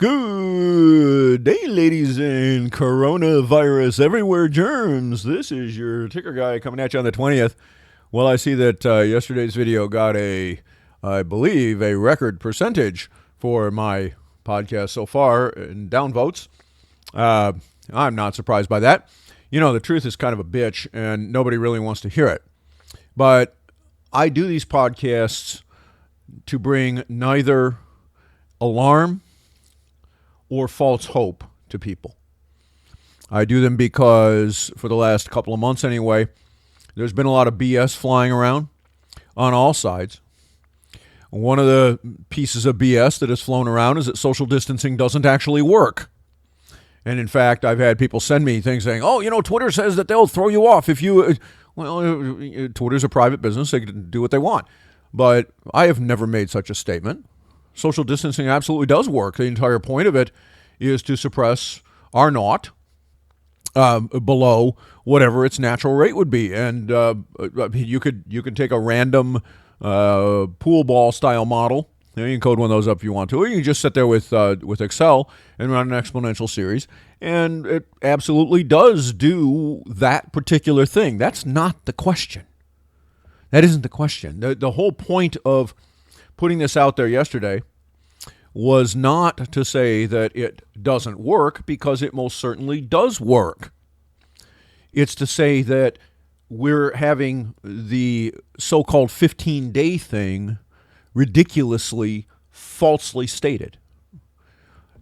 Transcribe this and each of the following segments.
Good day, ladies and coronavirus everywhere germs. This is your ticker guy coming at you on the 20th. Well, I see that yesterday's video got I believe, a record percentage for my podcast so far in downvotes. I'm not surprised by that. You know, the truth is kind of a bitch, and nobody really wants to hear it. But I do these podcasts to bring neither alarm or false hope to people. I do them because for the last couple of months anyway, there's been a lot of BS flying around on all sides. One of the pieces of BS that has flown around is that social distancing doesn't actually work. And in fact, I've had people send me things saying, oh, you know, Twitter says that they'll throw you off if you... Well, Twitter's a private business. They can do what they want. But I have never made such a statement. Social distancing absolutely does work. The entire point of it is to suppress R naught below whatever its natural rate would be. And you could take a random pool ball style model. You can code one of those up if you want to. Or you can just sit there with Excel and run an exponential series. And it absolutely does do that particular thing. That's not the question. That isn't the question. The whole point of putting this out there yesterday was not to say that it doesn't work, because it most certainly does work. It's to say that we're having the so-called 15-day thing ridiculously, falsely stated.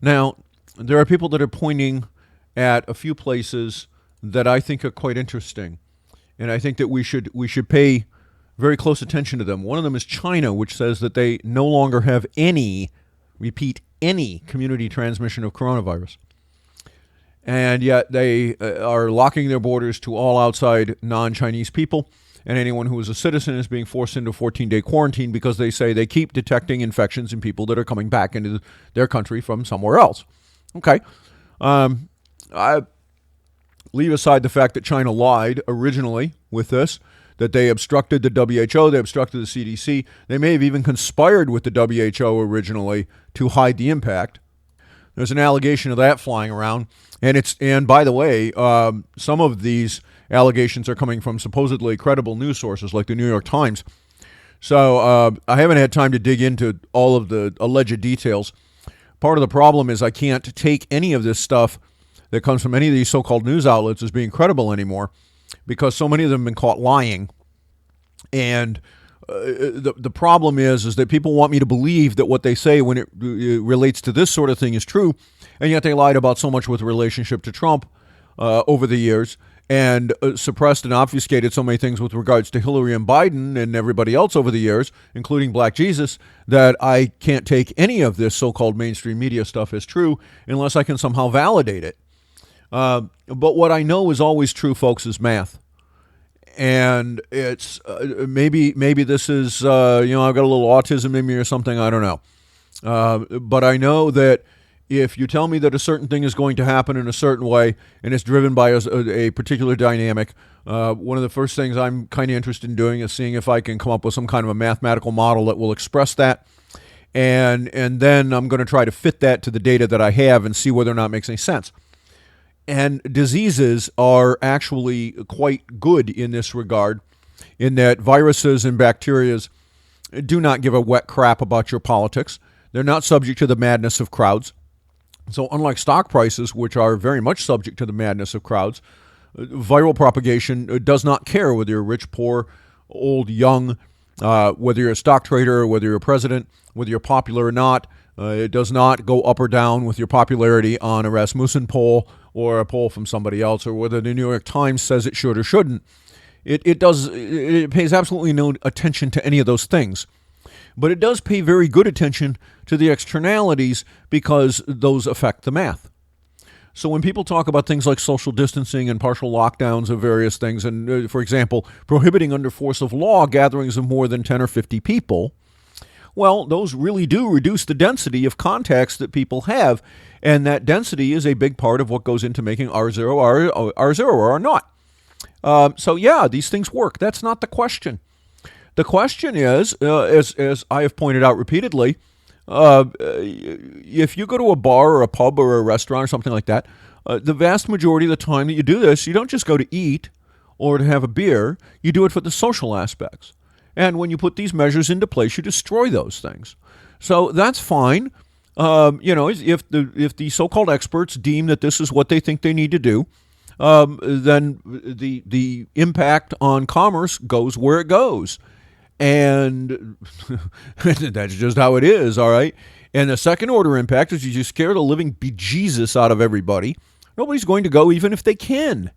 Now, there are people that are pointing at a few places that I think are quite interesting, and I think that we should pay very close attention to them. One of them is China, which says that they no longer have any community transmission of coronavirus. And yet they are locking their borders to all outside non-Chinese people, and anyone who is a citizen is being forced into 14-day quarantine because they say they keep detecting infections in people that are coming back into their country from somewhere else. Okay. I leave aside the fact that China lied originally with this, that they obstructed the WHO, they obstructed the CDC. They may have even conspired with the WHO originally to hide the impact. There's an allegation of that flying around. And by the way, some of these allegations are coming from supposedly credible news sources like the New York Times. So I haven't had time to dig into all of the alleged details. Part of the problem is I can't take any of this stuff that comes from any of these so-called news outlets as being credible anymore, because so many of them have been caught lying. And the problem is that people want me to believe that what they say when it relates to this sort of thing is true, and yet they lied about so much with relationship to Trump over the years, and suppressed and obfuscated so many things with regards to Hillary and Biden and everybody else over the years, including Black Jesus, that I can't take any of this so-called mainstream media stuff as true unless I can somehow validate it. But what I know is always true, folks, is math. And it's maybe this is, I've got a little autism in me or something, I don't know. But I know that if you tell me that a certain thing is going to happen in a certain way and it's driven by a particular dynamic, one of the first things I'm kind of interested in doing is seeing if I can come up with some kind of a mathematical model that will express that. And then I'm going to try to fit that to the data that I have and see whether or not it makes any sense. And diseases are actually quite good in this regard, in that viruses and bacteria do not give a wet crap about your politics. They're not subject to the madness of crowds. So unlike stock prices, which are very much subject to the madness of crowds, viral propagation does not care whether you're rich, poor, old, young, whether you're a stock trader, or whether you're a president, whether you're popular or not. It does not go up or down with your popularity on a Rasmussen poll or a poll from somebody else, or whether the New York Times says it should or shouldn't. It pays absolutely no attention to any of those things. But it does pay very good attention to the externalities, because those affect the math. So when people talk about things like social distancing and partial lockdowns of various things, and for example, prohibiting under force of law gatherings of more than 10 or 50 people, well, those really do reduce the density of contacts that people have, and that density is a big part of what goes into making R0 R0 or R0. So yeah, these things work. That's not the question. The question is, as I have pointed out repeatedly, if you go to a bar or a pub or a restaurant or something like that, the vast majority of the time that you do this, you don't just go to eat or to have a beer. You do it for the social aspects. And when you put these measures into place, you destroy those things. So that's fine. If the so-called experts deem that this is what they think they need to do, then the impact on commerce goes where it goes. And that's just how it is, all right? And the second order impact is you scare the living bejesus out of everybody. Nobody's going to go even if they can.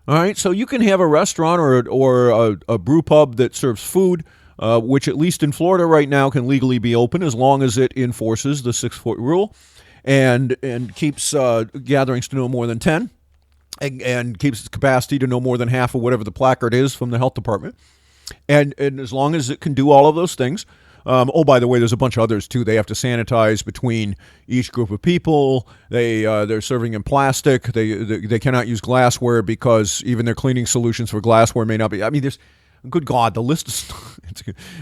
All right, so you can have a restaurant or a brew pub that serves food, which at least in Florida right now can legally be open as long as it enforces the 6-foot rule and keeps gatherings to no more than 10 and keeps its capacity to no more than half of whatever the placard is from the health department. And as long as it can do all of those things, by the way, there's a bunch of others too. They have to sanitize between each group of people. They're serving in plastic. They cannot use glassware because even their cleaning solutions for glassware may not be. I mean, there's, good God, the list is,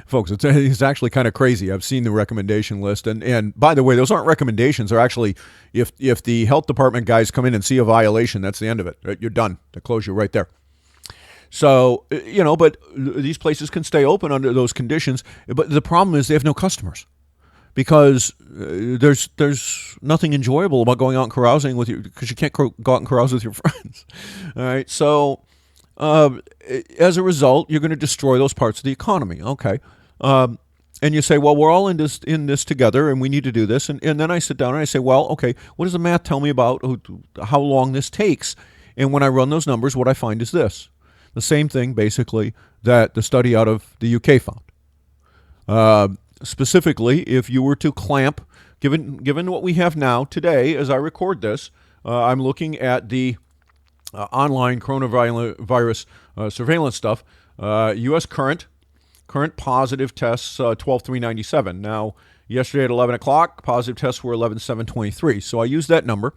folks. It's actually kind of crazy. I've seen the recommendation list, and by the way, those aren't recommendations. They're actually, if the health department guys come in and see a violation, that's the end of it. Right? You're done. They close you right there. So, but these places can stay open under those conditions. But the problem is they have no customers because there's nothing enjoyable about going out and carousing with you because you can't go out and carouse with your friends. All right. So, as a result, you're going to destroy those parts of the economy. Okay. And you say, well, we're all in this together and we need to do this. And then I sit down and I say, well, okay, what does the math tell me about how long this takes? And when I run those numbers, what I find is this. The same thing, basically, that the study out of the UK found. Specifically, if you were to clamp, given what we have now today, as I record this, I'm looking at the online coronavirus surveillance stuff. U.S. current positive tests, 12,397. Now, yesterday at 11 o'clock, positive tests were 11,723. So I used that number,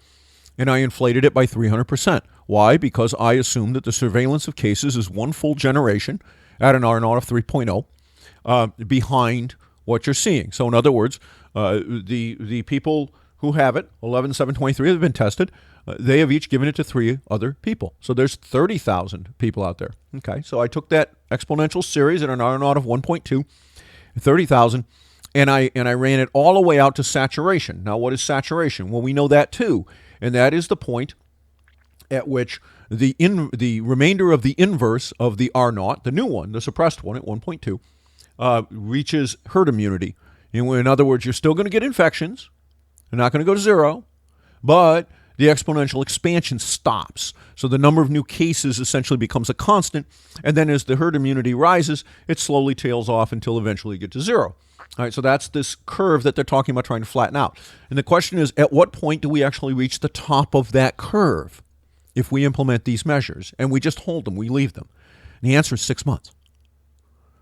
and I inflated it by 300%. Why? Because I assume that the surveillance of cases is one full generation at an R0 of 3.0 behind what you're seeing. So in other words, the people who have it, 11,723, have been tested. They have each given it to 3 other people. So there's 30,000 people out there. Okay, so I took that exponential series at an R0 of 1.2, 30,000, and I ran it all the way out to saturation. Now, what is saturation? Well, we know that too, and that is the point at which the remainder of the inverse of the R0, the new one, the suppressed one at 1.2, reaches herd immunity. In other words, you're still going to get infections. They're not going to go to zero, but the exponential expansion stops. So the number of new cases essentially becomes a constant, and then as the herd immunity rises, it slowly tails off until eventually you get to zero. All right, so that's this curve that they're talking about trying to flatten out. And the question is, at what point do we actually reach the top of that curve if we implement these measures and we just hold them, we leave them? And the answer is 6 months.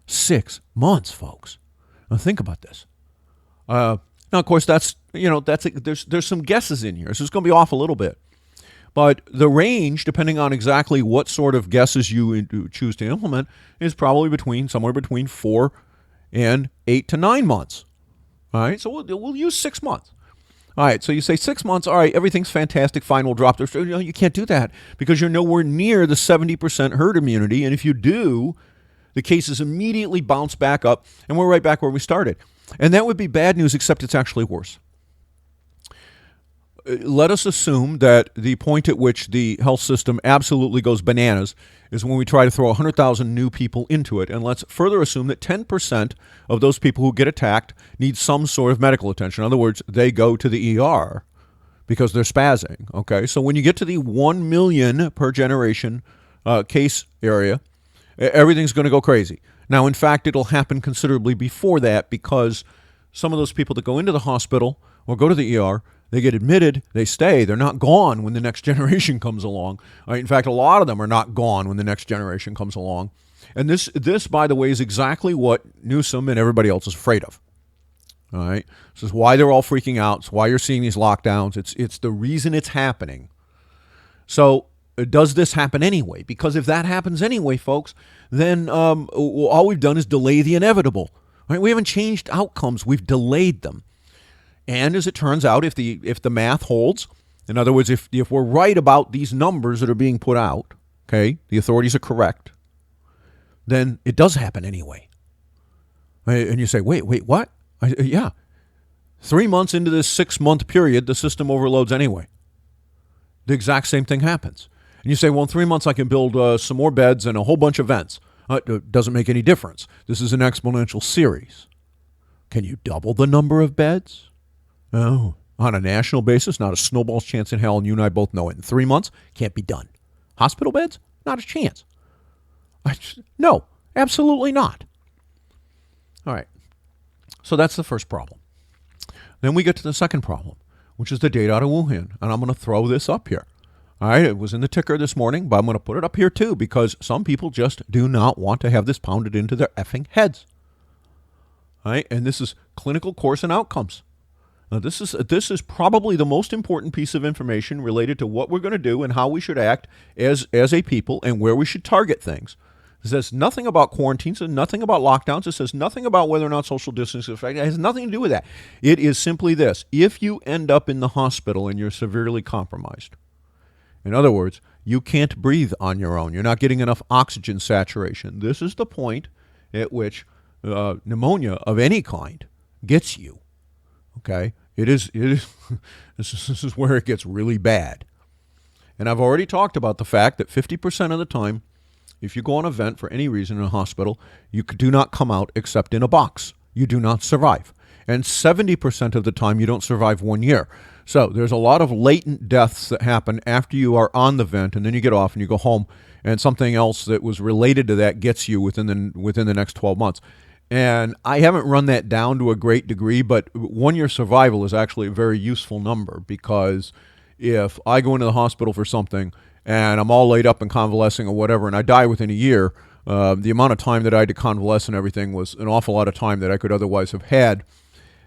6 months, folks. Now think about this. Now, of course, there's some guesses in here. So it's going to be off a little bit. But the range, depending on exactly what sort of guesses you choose to implement, is probably somewhere between 4 and 8 to 9 months. All right, so we'll use 6 months. All right, so you say 6 months, all right, everything's fantastic, fine, we'll drop this. You can't do that because you're nowhere near the 70% herd immunity, and if you do, the cases immediately bounce back up, and we're right back where we started. And that would be bad news, except it's actually worse. Let us assume that the point at which the health system absolutely goes bananas is when we try to throw 100,000 new people into it. And let's further assume that 10% of those people who get attacked need some sort of medical attention. In other words, they go to the ER because they're spazzing. Okay, so when you get to the 1 million per generation case area, everything's going to go crazy. Now, in fact, it'll happen considerably before that because some of those people that go into the hospital or go to the ER, they get admitted, they stay, they're not gone when the next generation comes along. In fact, a lot of them are not gone when the next generation comes along. And this, by the way, is exactly what Newsom and everybody else is afraid of. All right? This is why they're all freaking out. It's why you're seeing these lockdowns. It's the reason it's happening. So does this happen anyway? Because if that happens anyway, folks, then all we've done is delay the inevitable. Right? We haven't changed outcomes. We've delayed them. And as it turns out, if the math holds, in other words, if we're right about these numbers that are being put out, okay, the authorities are correct, then it does happen anyway. And you say, wait, what? Yeah. 3 months into this 6-month period, the system overloads anyway. The exact same thing happens. And you say, well, in 3 months I can build some more beds and a whole bunch of vents. It doesn't make any difference. This is an exponential series. Can you double the number of beds? Oh, on a national basis, not a snowball's chance in hell, and you and I both know it. In 3 months, can't be done. Hospital beds? Not a chance. No, absolutely not. All right. So that's the first problem. Then we get to the second problem, which is the data out of Wuhan. And I'm going to throw this up here. All right. It was in the ticker this morning, but I'm going to put it up here too because some people just do not want to have this pounded into their effing heads. All right. And this is clinical course and outcomes. Now, this is probably the most important piece of information related to what we're going to do and how we should act as a people and where we should target things. It says nothing about quarantines and nothing about lockdowns. It says nothing about whether or not social distancing is effective. It has nothing to do with that. It is simply this. If you end up in the hospital and you're severely compromised, in other words, you can't breathe on your own. You're not getting enough oxygen saturation. This is the point at which pneumonia of any kind gets you. Okay? It is. This is where it gets really bad. And I've already talked about the fact that 50% of the time, if you go on a vent for any reason in a hospital, you do not come out except in a box. You do not survive. And 70% of the time, you don't survive 1 year. So there's a lot of latent deaths that happen after you are on the vent, and then you get off and you go home, and something else that was related to that gets you within the next 12 months. And I haven't run that down to a great degree, but 1 year survival is actually a very useful number because if I go into the hospital for something and I'm all laid up and convalescing or whatever, and I die within a year, the amount of time that I had to convalesce and everything was an awful lot of time that I could otherwise have had.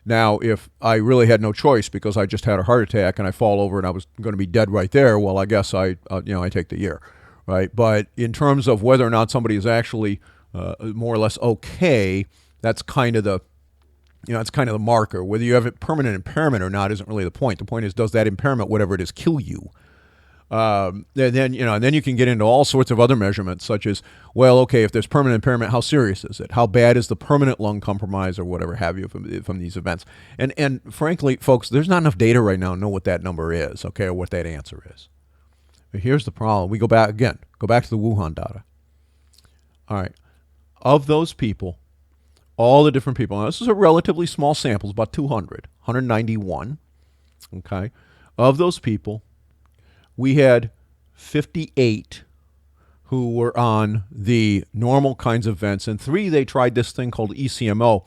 Now, if I really had no choice because I just had a heart attack and I fall over and I was going to be dead right there, well, I guess I take the year, right? But in terms of whether or not somebody is actually more or less okay, that's kind of the marker. Whether you have a permanent impairment or not isn't really the point. The point is, does that impairment, whatever it is, kill you? And then you can get into all sorts of other measurements, such as, well, okay, if there's permanent impairment, how serious is it? How bad is the permanent lung compromise or whatever have you from these events? And frankly, folks, there's not enough data right now to know what that number is, okay, or what that answer is. But here's the problem. We go back to the Wuhan data. All right. Of those people, all the different people, now this is a relatively small sample, it's about 191, okay? Of those people, we had 58 who were on the normal kinds of vents, and 3, they tried this thing called ECMO.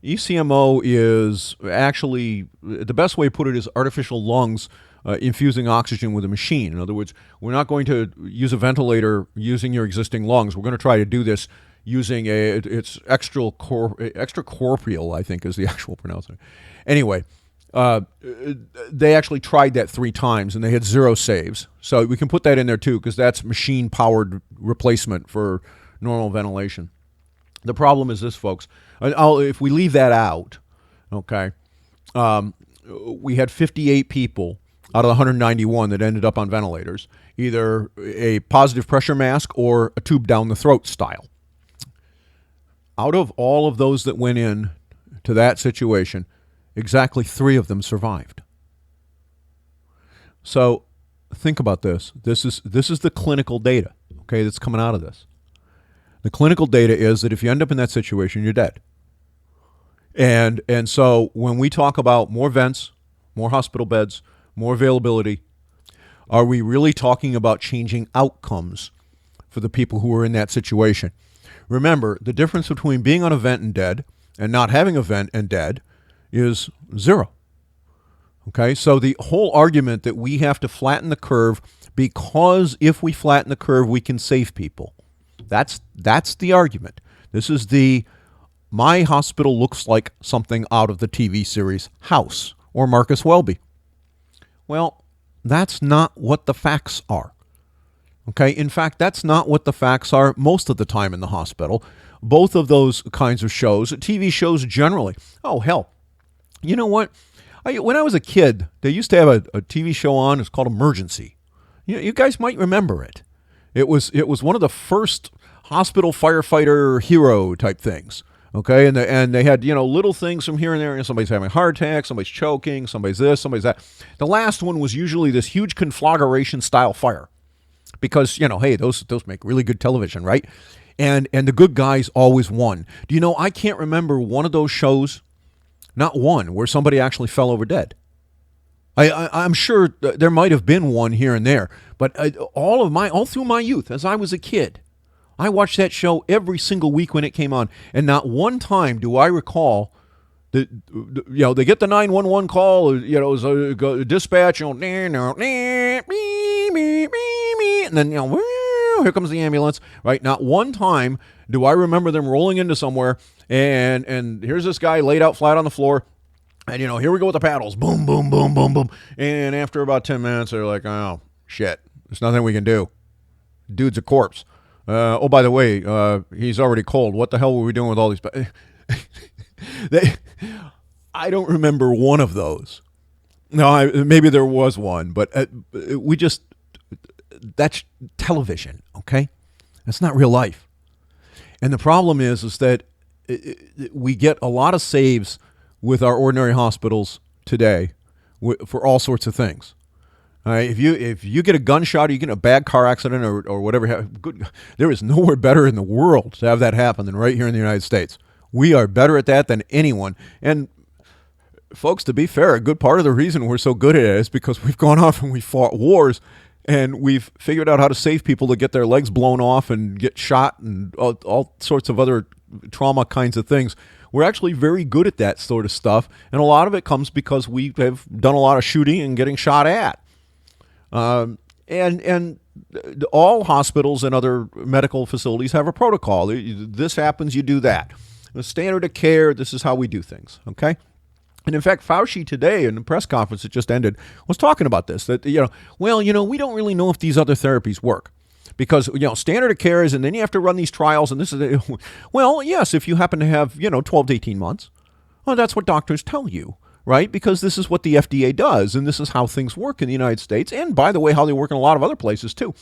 ECMO is actually, the best way to put it is artificial lungs infusing oxygen with a machine. In other words, we're not going to use a ventilator using your existing lungs. We're going to try to do this using it's extracorporeal, I think is the actual pronouncement. Anyway, they actually tried that 3 times and they had 0 saves. So we can put that in there too because that's machine-powered replacement for normal ventilation. The problem is this, folks. If we leave that out, okay, we had 58 people out of the 191 that ended up on ventilators, either a positive pressure mask or a tube down the throat style. Out of all of those that went in to that situation, exactly 3 of them survived. So think about this. This is the clinical data, okay, that's coming out of this. The clinical data is that if you end up in that situation, you're dead. And so when we talk about more vents, more hospital beds, more availability, are we really talking about changing outcomes for the people who are in that situation? Remember, the difference between being on a vent and dead and not having a vent and dead is 0. Okay, so the whole argument that we have to flatten the curve because if we flatten the curve, we can save people. That's the argument. This is my hospital looks like something out of the TV series House or Marcus Welby. Well, that's not what the facts are. Okay, in fact, that's not what the facts are most of the time in the hospital. Both of those kinds of shows, TV shows generally. Oh, hell, you know what? When I was a kid, they used to have a TV show on. It's called Emergency. You guys might remember it. It was one of the first hospital firefighter hero type things. Okay, and they had little things from here and there. Somebody's having a heart attack, somebody's choking, somebody's this, somebody's that. The last one was usually this huge conflagration style fire, because hey, those make really good television, right? And the good guys always won. Do you know, I can't remember one of those shows, not one, where somebody actually fell over dead. I'm sure there might have been one here and there, but all through my youth, as I was a kid, I watched that show every single week when it came on, and not one time do I recall that they get the 911 call, it was a dispatch, and then here comes the ambulance, right? Not one time do I remember them rolling into somewhere, and here's this guy laid out flat on the floor. And, here we go with the paddles. Boom, boom, boom, boom, boom. And after about 10 minutes, they're like, oh, shit. There's nothing we can do. Dude's a corpse. Oh, by the way, he's already cold. What the hell were we doing with all these? I don't remember one of those. No, maybe there was one, but that's television, okay? That's not real life. And the problem is that we get a lot of saves with our ordinary hospitals today for all sorts of things. All right, if you get a gunshot or you get in a bad car accident or whatever, there is nowhere better in the world to have that happen than right here in the United States. We are better at that than anyone. And folks, to be fair, a good part of the reason we're so good at it is because we've gone off and we fought wars, and we've figured out how to save people to get their legs blown off and get shot and all sorts of other trauma kinds of things. We're actually very good at that sort of stuff, and a lot of it comes because we have done a lot of shooting and getting shot at. And all hospitals and other medical facilities have a protocol. This happens, you do that. The standard of care, this is how we do things, okay? And in fact, Fauci today in the press conference that just ended was talking about this, that, we don't really know if these other therapies work. Because, standard of care is, and then you have to run these trials, and this is, well, yes, if you happen to have, 12 to 18 months, well, that's what doctors tell you, right? Because this is what the FDA does, and this is how things work in the United States, and by the way, how they work in a lot of other places too.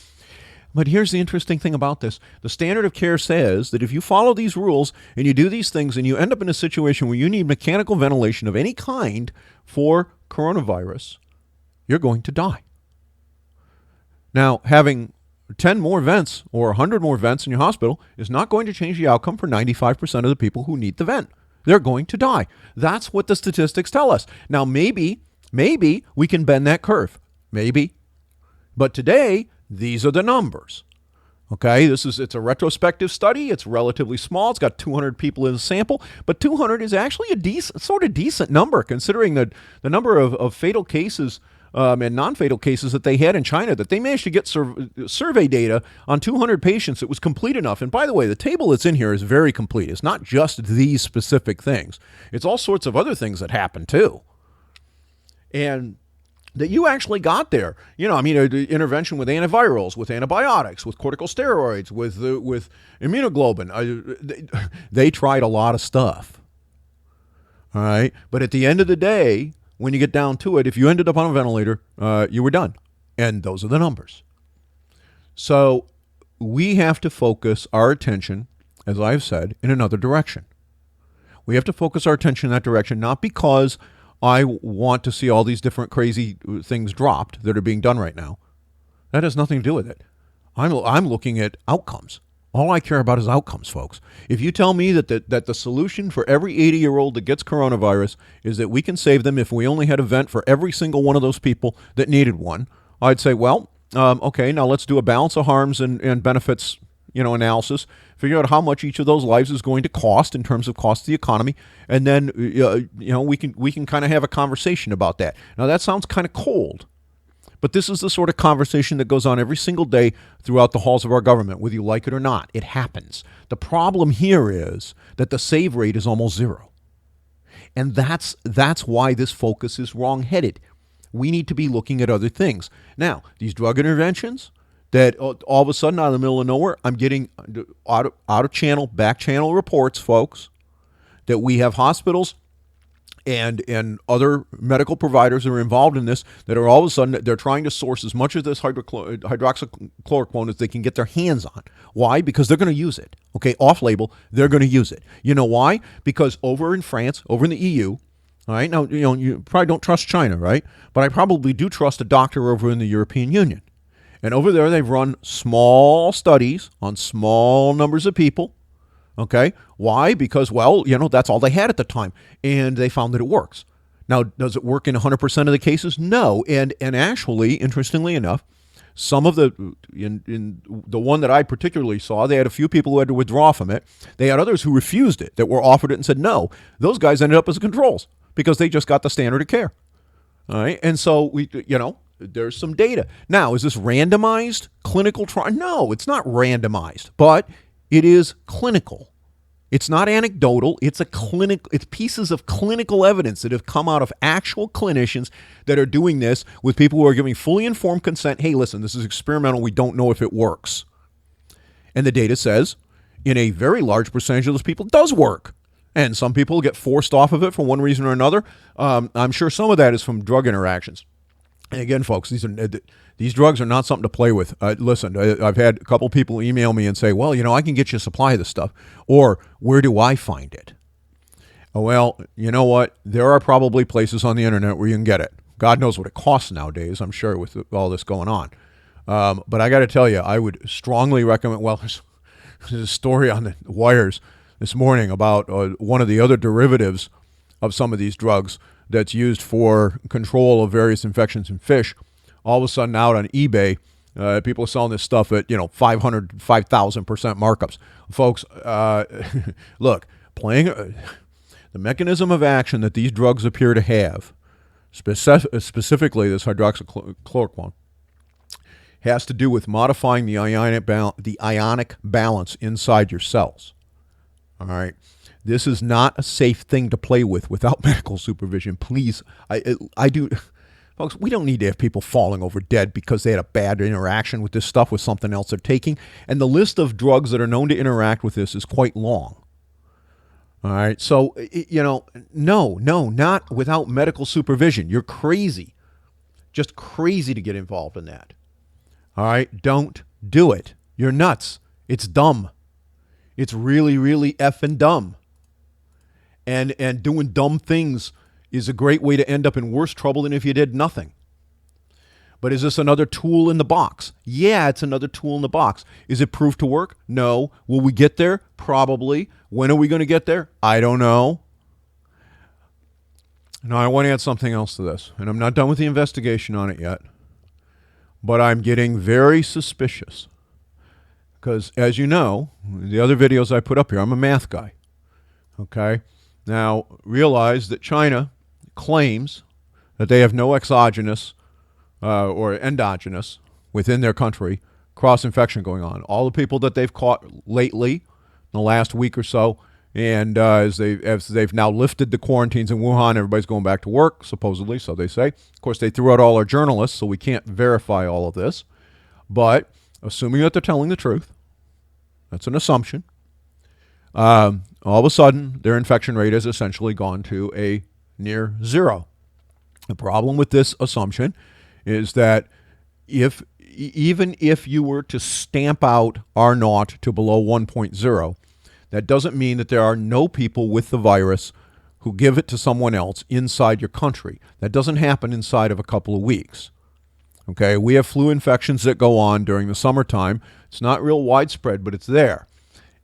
But here's the interesting thing about this. The standard of care says that if you follow these rules and you do these things and you end up in a situation where you need mechanical ventilation of any kind for coronavirus, you're going to die. Now, having 10 more vents or 100 more vents in your hospital is not going to change the outcome for 95% of the people who need the vent. They're going to die. That's what the statistics tell us. Now, maybe we can bend that curve. Maybe. But today, these are the numbers. Okay, it's a retrospective study. It's relatively small. It's got 200 people in the sample, but 200 is actually a decent number considering the number of fatal cases and non-fatal cases that they had in China, that they managed to get survey data on 200 patients. It was complete enough. And by the way, the table that's in here is very complete. It's not just these specific things. It's all sorts of other things that happen too. And that you actually got there. Intervention with antivirals, with antibiotics, with corticosteroids, with immunoglobulin. They tried a lot of stuff. All right. But at the end of the day, when you get down to it, if you ended up on a ventilator, you were done. And those are the numbers. So we have to focus our attention, as I've said, in another direction. We have to focus our attention in that direction, not because I want to see all these different crazy things dropped that are being done right now. That has nothing to do with it. I'm looking at outcomes. All I care about is outcomes, folks. If you tell me that the solution for every 80-year-old that gets coronavirus is that we can save them if we only had a vent for every single one of those people that needed one, I'd say, well, okay, now let's do a balance of harms and benefits, analysis. Figure out how much each of those lives is going to cost in terms of cost to the economy, and then we can kind of have a conversation about that. Now that sounds kind of cold. But this is the sort of conversation that goes on every single day throughout the halls of our government, whether you like it or not. It happens. The problem here is that the save rate is almost zero. And that's why this focus is wrong-headed. We need to be looking at other things. Now, these drug interventions that all of a sudden out of the middle of nowhere, I'm getting out of channel, back channel reports, folks, that we have hospitals and other medical providers are involved in this that are all of a sudden they're trying to source as much of this hydroxychloroquine as they can get their hands on. Why? Because they're going to use it. Okay, off-label, they're going to use it. You know why? Because over in France, over in the EU, all right, now you probably don't trust China, right? But I probably do trust a doctor over in the European Union. And over there, they've run small studies on small numbers of people. Okay. Why? Because, well, that's all they had at the time. And they found that it works. Now, does it work in 100% of the cases? No. And actually, interestingly enough, some of in the one that I particularly saw, they had a few people who had to withdraw from it. They had others who refused it, that were offered it and said no. Those guys ended up as controls because they just got the standard of care. All right. And so, there's some data. Now, is this randomized clinical trial? No, it's not randomized, but it is clinical. It's not anecdotal. It's pieces of clinical evidence that have come out of actual clinicians that are doing this with people who are giving fully informed consent. Hey, listen, this is experimental. We don't know if it works. And the data says in a very large percentage of those people it does work. And some people get forced off of it for one reason or another. I'm sure some of that is from drug interactions. And again, folks, these drugs are not something to play with. Listen, I've had a couple people email me and say, well, I can get you a supply of this stuff. Or, where do I find it? Well, you know what? There are probably places on the internet where you can get it. God knows what it costs nowadays, I'm sure, with all this going on. But I got to tell you, I would strongly recommend, well, there's a story on the wires this morning about one of the other derivatives of some of these drugs that's used for control of various infections in fish. All of a sudden out on eBay, people are selling this stuff at 5,000% markups. Folks, look, the mechanism of action that these drugs appear to have, specifically this hydroxychloroquine, has to do with modifying the ionic balance inside your cells. All right. This is not a safe thing to play with without medical supervision. Please, I do. Folks, we don't need to have people falling over dead because they had a bad interaction with this stuff with something else they're taking. And the list of drugs that are known to interact with this is quite long. All right. So, no, not without medical supervision. You're crazy. Just crazy to get involved in that. All right. Don't do it. You're nuts. It's dumb. It's really, really effing dumb. And doing dumb things is a great way to end up in worse trouble than if you did nothing. But is this another tool in the box? Yeah, it's another tool in the box. Is it proved to work? No. Will we get there? Probably. When are we going to get there? I don't know. Now, I want to add something else to this, and I'm not done with the investigation on it yet, but I'm getting very suspicious because, as you know, the other videos I put up here, I'm a math guy. Okay? Now, realize that China claims that they have no exogenous or endogenous within their country cross-infection going on. All the people that they've caught lately, in the last week or so, and as they've now lifted the quarantines in Wuhan, everybody's going back to work, supposedly, so they say. Of course, they threw out all our journalists, so we can't verify all of this. But assuming that they're telling the truth, that's an assumption, all of a sudden, their infection rate has essentially gone to a near zero. The problem with this assumption is that even if you were to stamp out R naught to below 1.0, that doesn't mean that there are no people with the virus who give it to someone else inside your country. That doesn't happen inside of a couple of weeks. Okay, we have flu infections that go on during the summertime. It's not real widespread, but it's there.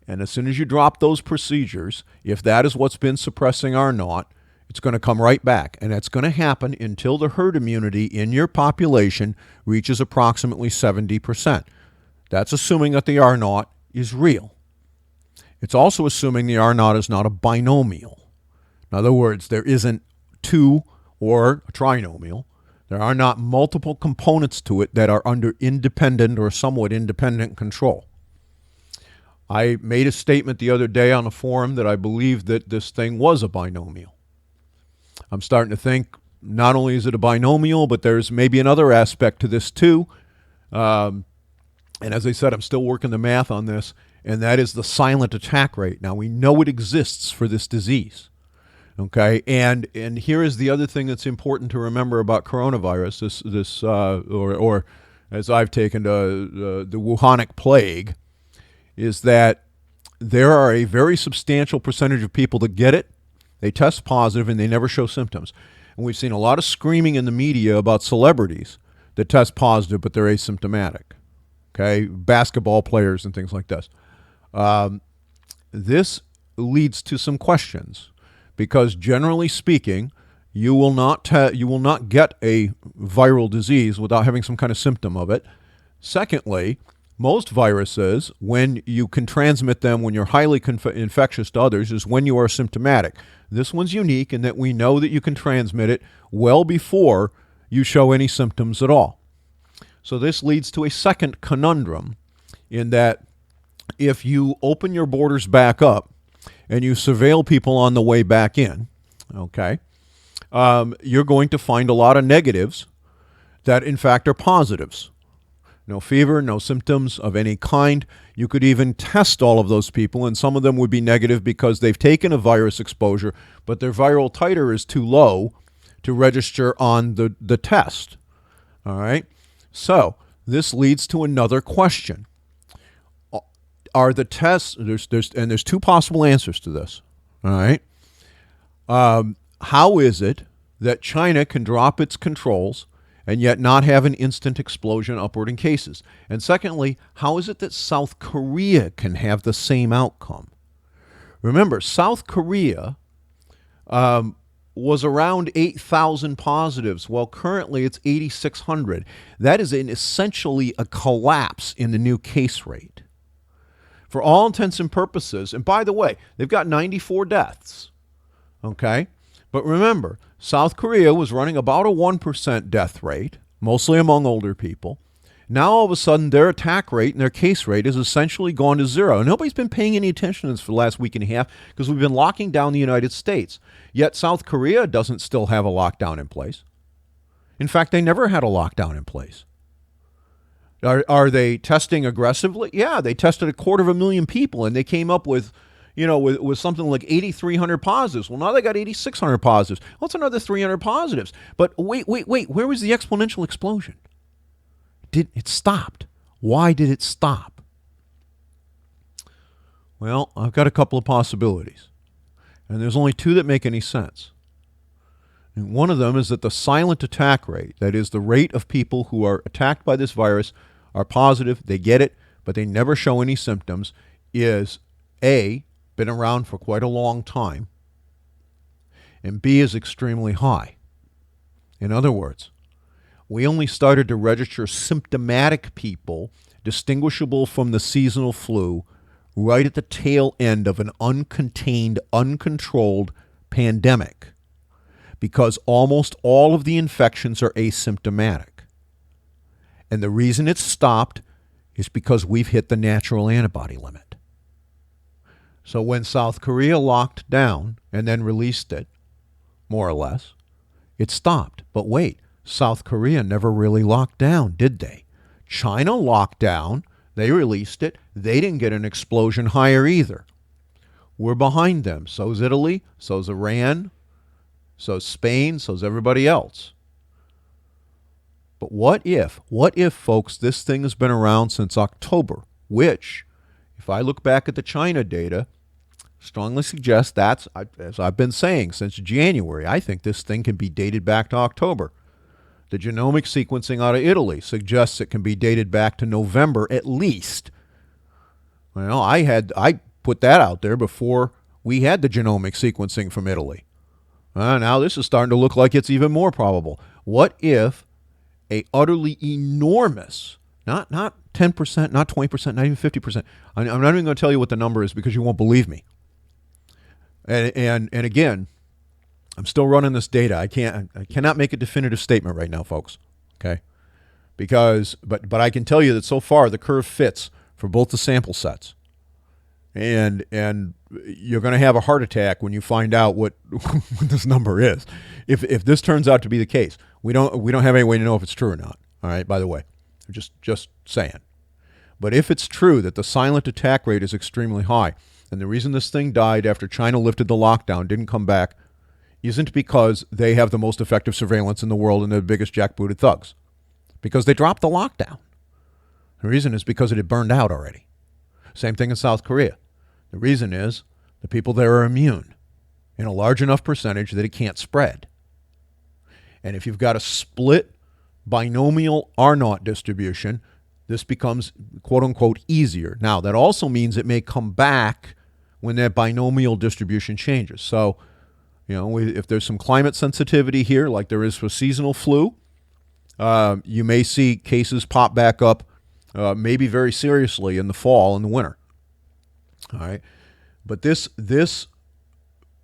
And as soon as you drop those procedures, if that is what's been suppressing R naught, it's going to come right back. And that's going to happen until the herd immunity in your population reaches approximately 70%. That's assuming that the R naught is real. It's also assuming the R naught is not a binomial. In other words, there isn't two or a trinomial. There are not multiple components to it that are under independent or somewhat independent control. I made a statement the other day on a forum that I believed that this thing was a binomial. I'm starting to think not only is it a binomial, but there's maybe another aspect to this too. And as I said, I'm still working the math on this, and that is the silent attack rate. Now, we know it exists for this disease. Okay, and here is the other thing that's important to remember about coronavirus. Or as I've taken to the Wuhanic plague, is that there are a very substantial percentage of people that get it, they test positive, and they never show symptoms. And we've seen a lot of screaming in the media about celebrities that test positive, but they're asymptomatic. Okay, basketball players and things like this. This leads to some questions, because generally speaking, you will not get a viral disease without having some kind of symptom of it. Secondly, most viruses, when you can transmit them when you're highly infectious to others, is when you are symptomatic. This one's unique in that we know that you can transmit it well before you show any symptoms at all. So this leads to a second conundrum, in that if you open your borders back up and you surveil people on the way back in, okay, you're going to find a lot of negatives that in fact are positives. No fever, no symptoms of any kind. You could even test all of those people, and some of them would be negative because they've taken a virus exposure, but their viral titer is too low to register on the test. All right? So this leads to another question. Are the tests, there's two possible answers to this. All right? How is it that China can drop its controls and yet not have an instant explosion upward in cases? And secondly, how is it that South Korea can have the same outcome? Remember, South Korea was around 8,000 positives. Well, currently it's 8,600. That is essentially a collapse in the new case rate. For all intents and purposes, and by the way, they've got 94 deaths. Okay? But remember, South Korea was running about a 1% death rate, mostly among older people. Now, all of a sudden, their attack rate and their case rate has essentially gone to zero. And nobody's been paying any attention to this for the last week and a half because we've been locking down the United States. Yet South Korea doesn't still have a lockdown in place. In fact, they never had a lockdown in place. Are they testing aggressively? Yeah, they tested 250,000 people, and they came up with something like 8,300 positives. Well, now they got 8,600 positives. Well, it's another 300 positives. But wait. Where was the exponential explosion? It stopped. Why did it stop? Well, I've got a couple of possibilities. And there's only two that make any sense. And one of them is that the silent attack rate, that is the rate of people who are attacked by this virus, are positive, they get it, but they never show any symptoms, is A, been around for quite a long time, and B, is extremely high. In other words, we only started to register symptomatic people distinguishable from the seasonal flu right at the tail end of an uncontained, uncontrolled pandemic, because almost all of the infections are asymptomatic. And the reason it's stopped is because we've hit the natural antibody limit. So when South Korea locked down and then released it, more or less, it stopped. But wait, South Korea never really locked down, did they? China locked down, they released it, they didn't get an explosion higher either. We're behind them. So's Italy, so's Iran, so's Spain, so's everybody else. But what if, folks, this thing has been around since October, which, if I look back at the China data, strongly suggests that's, as I've been saying, since January. I think this thing can be dated back to October. The genomic sequencing out of Italy suggests it can be dated back to November at least. Well, I put that out there before we had the genomic sequencing from Italy. Now this is starting to look like it's even more probable. What if a utterly enormous, not 10%, not 20%, not even 50%. I'm not even going to tell you what the number is because you won't believe me. And again, I'm still running this data. I cannot make a definitive statement right now, folks. Okay, but I can tell you that so far the curve fits for both the sample sets, and you're going to have a heart attack when you find out what this number is. If this turns out to be the case, we don't have any way to know if it's true or not. All right. By the way, just saying. But if it's true that the silent attack rate is extremely high, and the reason this thing died after China lifted the lockdown, didn't come back, isn't because they have the most effective surveillance in the world and they're the biggest jackbooted thugs. Because they dropped the lockdown. The reason is because it had burned out already. Same thing in South Korea. The reason is the people there are immune in a large enough percentage that it can't spread. And if you've got a split binomial R-naught distribution, this becomes, quote unquote, easier. Now, that also means it may come back when that binomial distribution changes. So, if there's some climate sensitivity here, like there is for seasonal flu, you may see cases pop back up, maybe very seriously in the fall and the winter. All right. But this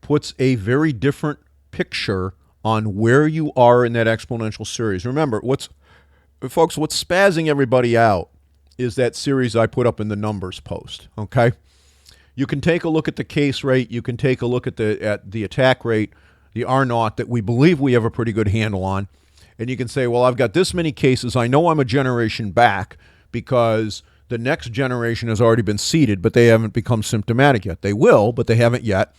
puts a very different picture on where you are in that exponential series. Remember, what's spazzing everybody out is that series I put up in the numbers post, okay? You can take a look at the case rate. You can take a look at the attack rate, the R-naught that we believe we have a pretty good handle on. And you can say, well, I've got this many cases. I know I'm a generation back because the next generation has already been seeded, but they haven't become symptomatic yet. They will, but they haven't yet.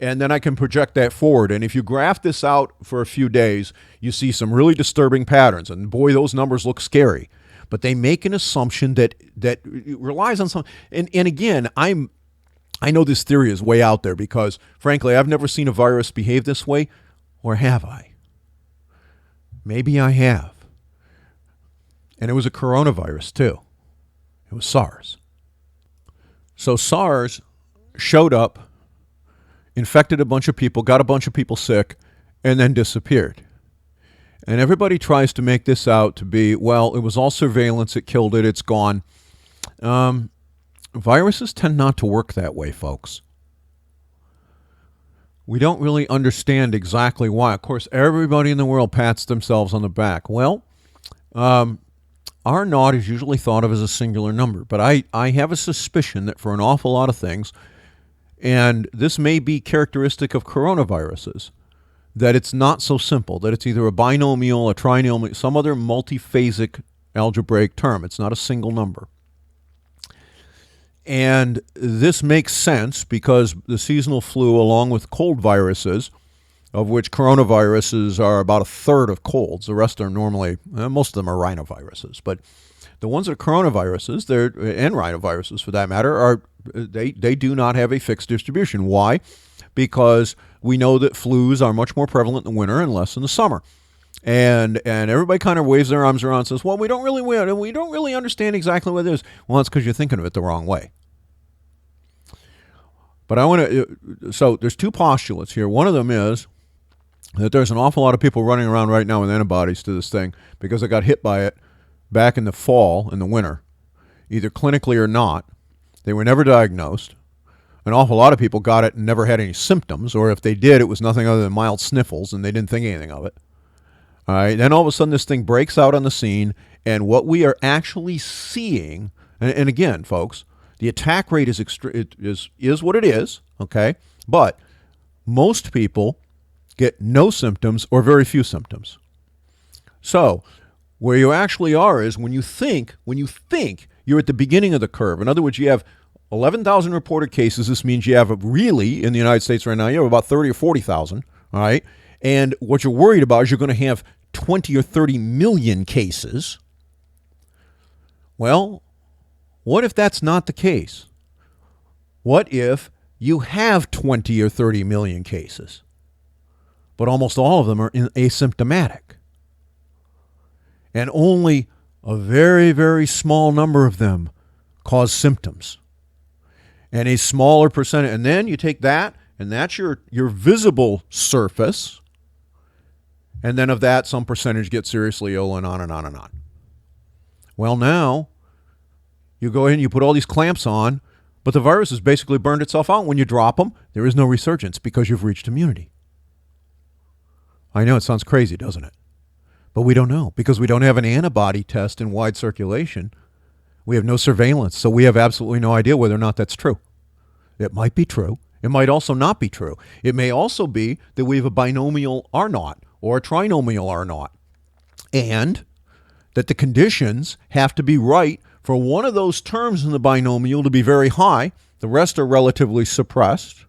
And then I can project that forward. And if you graph this out for a few days, you see some really disturbing patterns. And boy, those numbers look scary. But they make an assumption that relies on some. And again, I know this theory is way out there because, frankly, I've never seen a virus behave this way. Or have I? Maybe I have. And it was a coronavirus, too. It was SARS. So SARS showed up, infected a bunch of people, got a bunch of people sick, and then disappeared. And everybody tries to make this out to be, well, it was all surveillance, it killed it, it's gone. Viruses tend not to work that way, folks. We don't really understand exactly why. Of course, everybody in the world pats themselves on the back. Well, R-naught is usually thought of as a singular number, but I have a suspicion that for an awful lot of things, and this may be characteristic of coronaviruses, that it's not so simple, that it's either a binomial, a trinomial, some other multiphasic algebraic term. It's not a single number. And this makes sense because the seasonal flu, along with cold viruses, of which coronaviruses are about a third of colds. The rest are normally, most of them are rhinoviruses. But the ones that are coronaviruses, and rhinoviruses for that matter, they do not have a fixed distribution. Why? Because we know that flus are much more prevalent in the winter and less in the summer. And everybody kind of waves their arms around and says, well, we don't really understand exactly what it is. Well, that's because you're thinking of it the wrong way. But so there's two postulates here. One of them is that there's an awful lot of people running around right now with antibodies to this thing because they got hit by it back in the fall, in the winter, either clinically or not. They were never diagnosed. An awful lot of people got it and never had any symptoms, or if they did, it was nothing other than mild sniffles, and they didn't think anything of it. All right. Then all of a sudden this thing breaks out on the scene, and what we are actually seeing, and again, folks, the attack rate is what it is, okay? But most people get no symptoms or very few symptoms. So where you actually are is when you think you're at the beginning of the curve. In other words, you have 11,000 reported cases. This means you have really, in the United States right now, you have about 30 or 40,000, all right? And what you're worried about is you're going to have 20 or 30 million cases. Well, what if that's not the case? What if you have 20 or 30 million cases, but almost all of them are asymptomatic? And only a very, very small number of them cause symptoms. And a smaller percentage. And then you take that, and that's your visible surface. And then of that, some percentage get seriously ill, and on and on and on. Well, now you go in and you put all these clamps on, but the virus has basically burned itself out. When you drop them, there is no resurgence because you've reached immunity. I know it sounds crazy, doesn't it? But we don't know because we don't have an antibody test in wide circulation. We have no surveillance, so we have absolutely no idea whether or not that's true. It might be true. It might also not be true. It may also be that we have a binomial R-naught or a trinomial R-naught, and that the conditions have to be right for one of those terms in the binomial to be very high. The rest are relatively suppressed.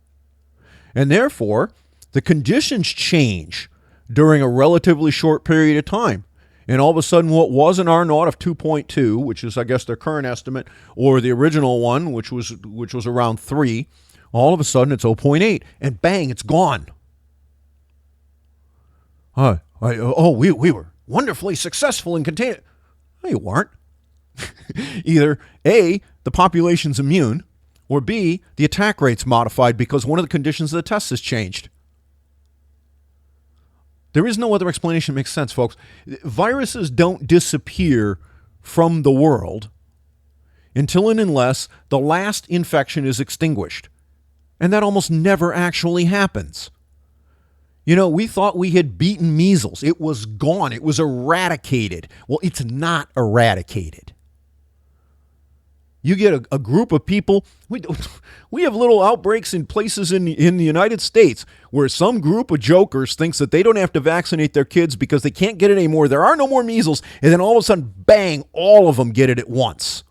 And therefore, The conditions change during a relatively short period of time. And all of a sudden, what was an R naught of 2.2, which is, I guess, their current estimate, or the original one, which was around 3, all of a sudden it's 0.8, and bang, it's gone. We were wonderfully successful in containing it. No, you weren't. Either A, the population's immune, or B, the attack rate's modified because one of the conditions of the test has changed. There is no other explanation that makes sense, folks. Viruses don't disappear from the world until and unless the last infection is extinguished. And that almost never actually happens. You know, we thought we had beaten measles. It was gone. It was eradicated. Well, it's not eradicated. You get a group of people. We have little outbreaks in places in the United States where some group of jokers thinks that they don't have to vaccinate their kids because they can't get it anymore. There are no more measles. And then all of a sudden, bang, all of them get it at once.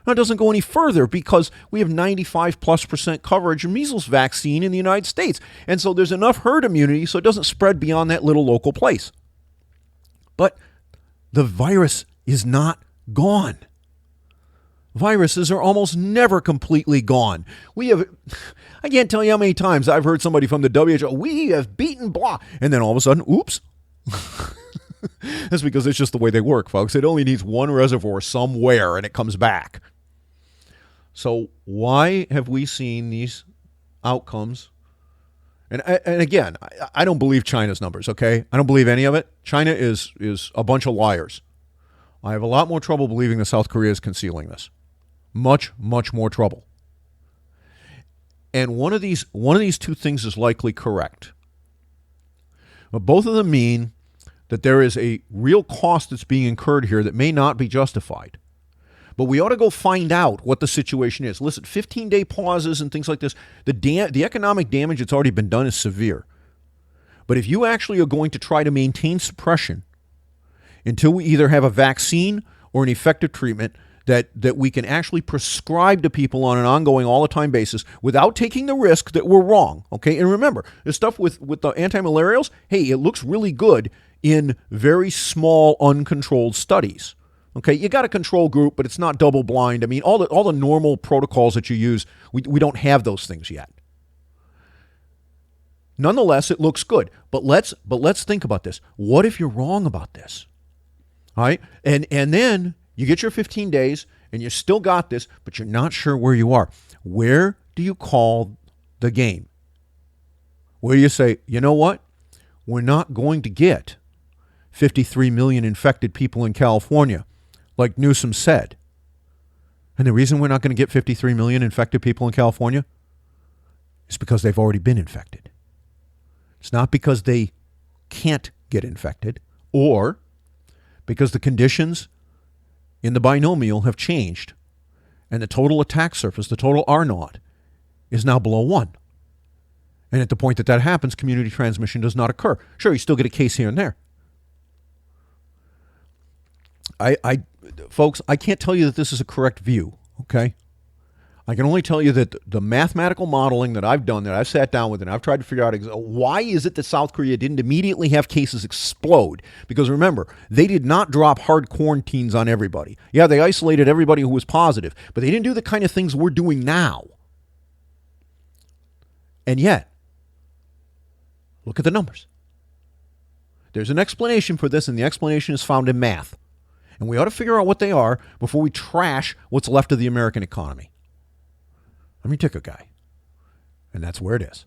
Now, it doesn't go any further because we have 95+% coverage of measles vaccine in the United States. And so there's enough herd immunity so it doesn't spread beyond that little local place. But the virus is not gone. Viruses are almost never completely gone. I can't tell you how many times I've heard somebody from the WHO, we have beaten blah, and then all of a sudden, oops. That's because it's just the way they work, folks. It only needs one reservoir somewhere and it comes back. So why have we seen these outcomes? And again, I don't believe China's numbers, okay? I don't believe any of it. China is a bunch of liars. I have a lot more trouble believing that South Korea is concealing this. Much, much more trouble. And one of these two things is likely correct. But both of them mean that there is a real cost that's being incurred here that may not be justified. But we ought to go find out what the situation is. Listen, 15-day pauses and things like this, the economic damage that's already been done is severe. But if you actually are going to try to maintain suppression until we either have a vaccine or an effective treatment that we can actually prescribe to people on an ongoing, all-the-time basis without taking the risk that we're wrong, okay? And remember, the stuff with the anti-malarials, hey, it looks really good in very small, uncontrolled studies, okay? You got a control group, but it's not double-blind. I mean, all the normal protocols that you use, we don't have those things yet. Nonetheless, it looks good. But let's think about this. What if you're wrong about this? All right? And then you get your 15 days, and you still got this, but you're not sure where you are. Where do you call the game? Where do you say, you know what? We're not going to get 53 million infected people in California, like Newsom said. And the reason we're not going to get 53 million infected people in California is because they've already been infected. It's not because they can't get infected or because the conditions in the binomial have changed, and the total attack surface, the total R naught, is now below 1. And at the point that happens, community transmission does not occur. Sure, you still get a case here and there. Folks, I can't tell you that this is a correct view, okay? I can only tell you that the mathematical modeling that I've done, that I've sat down with, and I've tried to figure out why is it that South Korea didn't immediately have cases explode? Because remember, they did not drop hard quarantines on everybody. Yeah, they isolated everybody who was positive, but they didn't do the kind of things we're doing now. And yet, look at the numbers. There's an explanation for this, and the explanation is found in math. And we ought to figure out what they are before we trash what's left of the American economy. Let me take a guy. And that's where it is.